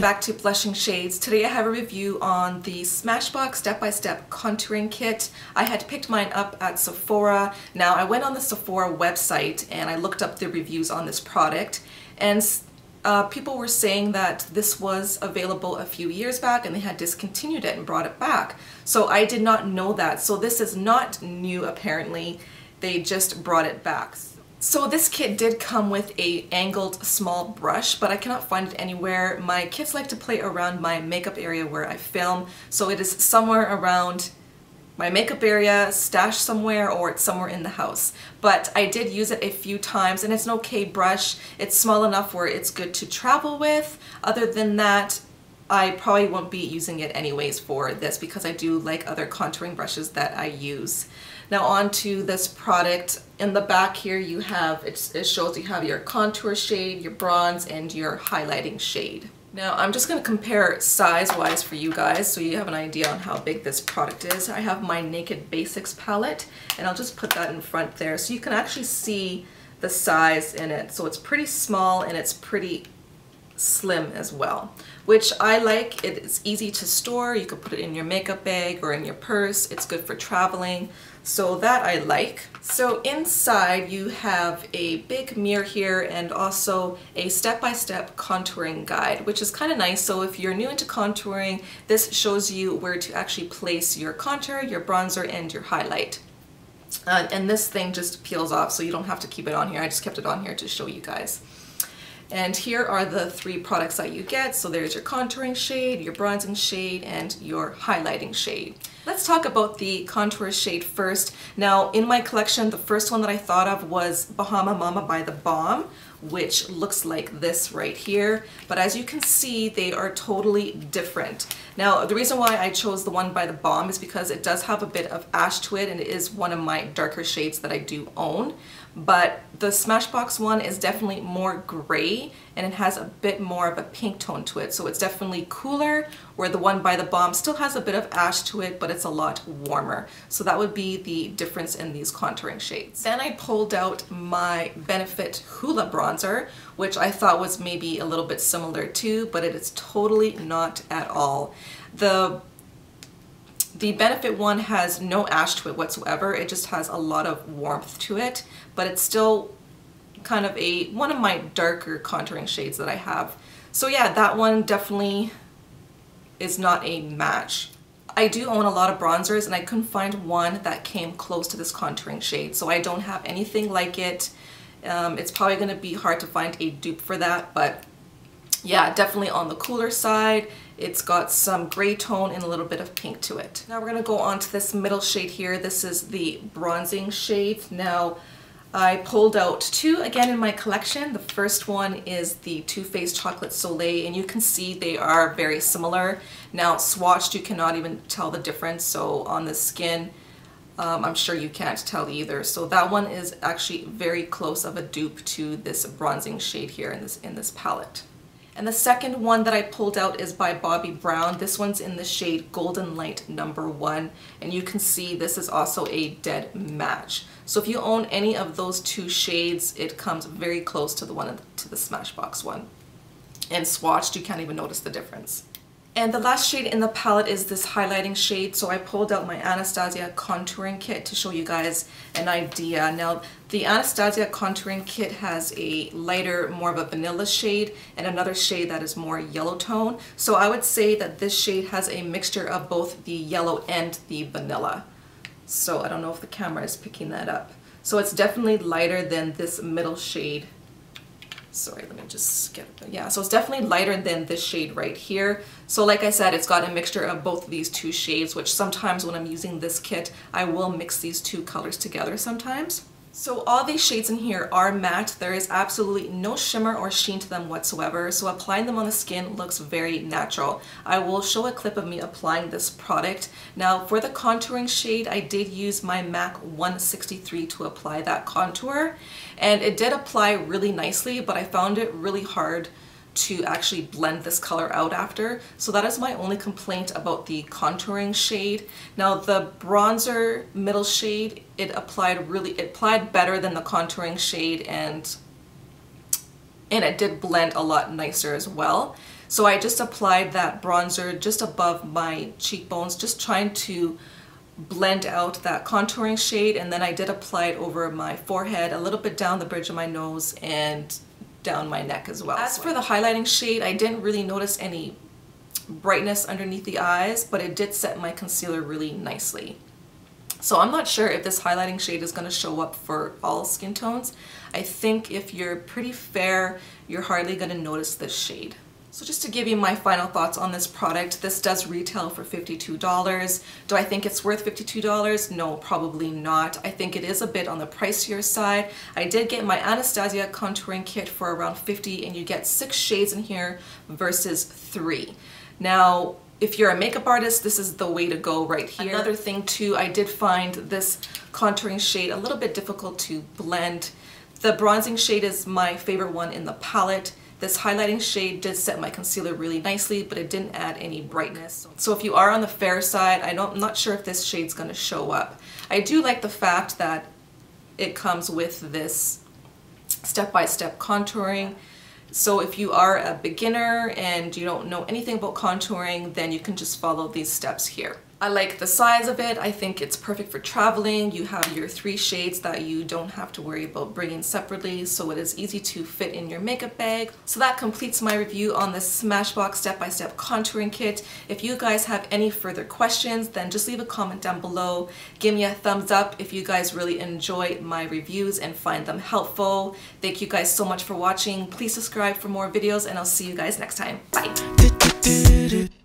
back to Blushing Shades. Today I have a review on the SmashBox Step-by-Step Contouring Kit. I had picked mine up at Sephora. Now I went on the Sephora website and I looked up the reviews on this product, and people were saying that this was available a few years back and they had discontinued it and brought it back. So I did not know that. So this is not new apparently. They just brought it back. So this kit did come with a angled small brush, but I cannot find it anywhere. My kids like to play around my makeup area where I film, so it is somewhere around my makeup area, stashed somewhere, or it's somewhere in the house. But I did use it a few times and it's an okay brush. It's small enough where it's good to travel with. Other than that, I probably won't be using it anyways for this because I do like other contouring brushes that I use. Now on to this product. In the back here you have, it shows you have your contour shade, your bronze, and your highlighting shade. Now I'm just going to compare size-wise for you guys so you have an idea on how big this product is. I have my Naked Basics palette and I'll just put that in front there so you can actually see the size in it. So it's pretty small and it's pretty slim as well, which I like. It's easy to store. You could put it in your makeup bag or in your purse. It's good for traveling, so that I like. So inside you have a big mirror here and also a step-by-step contouring guide, which is kind of nice. So if you're new into contouring, this shows you where to actually place your contour, your bronzer, and your highlight. And this thing just peels off, so you don't have to keep it on here. I just kept it on here to show you guys. And here are the three products that you get. So there's your contouring shade, your bronzing shade, and your highlighting shade. Let's talk about the contour shade first. Now in my collection, the first one that I thought of was Bahama Mama by The Balm, which looks like this right here. But as you can see, they are totally different. Now the reason why I chose the one by The Balm is because it does have a bit of ash to it and it is one of my darker shades that I do own. But the SmashBox one is definitely more gray and it has a bit more of a pink tone to it. So it's definitely cooler, where the one by The Balm still has a bit of ash to it, but it's a lot warmer. So that would be the difference in these contouring shades. Then I pulled out my Benefit Hoola bronzer, which I thought was maybe a little bit similar too, but it is totally not at all. The Benefit one has no ash to it whatsoever. It just has a lot of warmth to it, but it's still kind of one of my darker contouring shades that I have. So yeah, that one definitely is not a match. I do own a lot of bronzers and I couldn't find one that came close to this contouring shade, so I don't have anything like it. It's probably going to be hard to find a dupe for that, but yeah, definitely on the cooler side. It's got some gray tone and a little bit of pink to it. Now we're going to go on to this middle shade here. This is the bronzing shade. Now I pulled out two again in my collection. The first one is the Too Faced Chocolate Soleil, and you can see they are very similar. Now swatched, you cannot even tell the difference, so on the skin I'm sure you can't tell either. So that one is actually very close of a dupe to this bronzing shade here in this palette. And the second one that I pulled out is by Bobbi Brown. This one's in the shade Golden Light number 1, and you can see this is also a dead match. So if you own any of those two shades, it comes very close to the SmashBox one. And swatched, you can't even notice the difference. And the last shade in the palette is this highlighting shade. So I pulled out my Anastasia contouring kit to show you guys an idea. Now the Anastasia contouring kit has a lighter, more of a vanilla shade, and another shade that is more yellow tone. So I would say that this shade has a mixture of both the yellow and the vanilla. So I don't know if the camera is picking that up. So it's definitely lighter than this middle shade. Sorry, let me just get it. Yeah, so it's definitely lighter than this shade right here. So like I said, it's got a mixture of both of these two shades, which sometimes when I'm using this kit, I will mix these two colors together sometimes. So all these shades in here are matte. There is absolutely no shimmer or sheen to them whatsoever, so applying them on the skin looks very natural. I will show a clip of me applying this product. Now for the contouring shade, I did use my MAC 163 to apply that contour, and it did apply really nicely, but I found it really hard to actually blend this color out after. So that is my only complaint about the contouring shade. Now the bronzer middle shade, it applied better than the contouring shade, and it did blend a lot nicer as well. So I just applied that bronzer just above my cheekbones, just trying to blend out that contouring shade, and then I did apply it over my forehead, a little bit down the bridge of my nose, and down my neck as well. As for the highlighting shade, I didn't really notice any brightness underneath the eyes, but it did set my concealer really nicely. So I'm not sure if this highlighting shade is going to show up for all skin tones. I think if you're pretty fair, you're hardly going to notice this shade. So just to give you my final thoughts on this product, this does retail for $52. Do I think it's worth $52? No, probably not. I think it is a bit on the pricier side. I did get my Anastasia contouring kit for around $50, and you get 6 shades in here versus 3. Now, if you're a makeup artist, this is the way to go right here. Another thing too, I did find this contouring shade a little bit difficult to blend. The bronzing shade is my favorite one in the palette. This highlighting shade did set my concealer really nicely, but it didn't add any brightness. So if you are on the fair side, I'm not sure if this shade's going to show up. I do like the fact that it comes with this step-by-step contouring. So if you are a beginner and you don't know anything about contouring, then you can just follow these steps here. I like the size of it. I think it's perfect for traveling. You have your 3 shades that you don't have to worry about bringing separately, so it is easy to fit in your makeup bag. So that completes my review on the Smashbox step-by-step contouring kit. If you guys have any further questions, then just leave a comment down below. Give me a thumbs up if you guys really enjoy my reviews and find them helpful. Thank you guys so much for watching. Please subscribe for more videos, and I'll see you guys next time. Bye!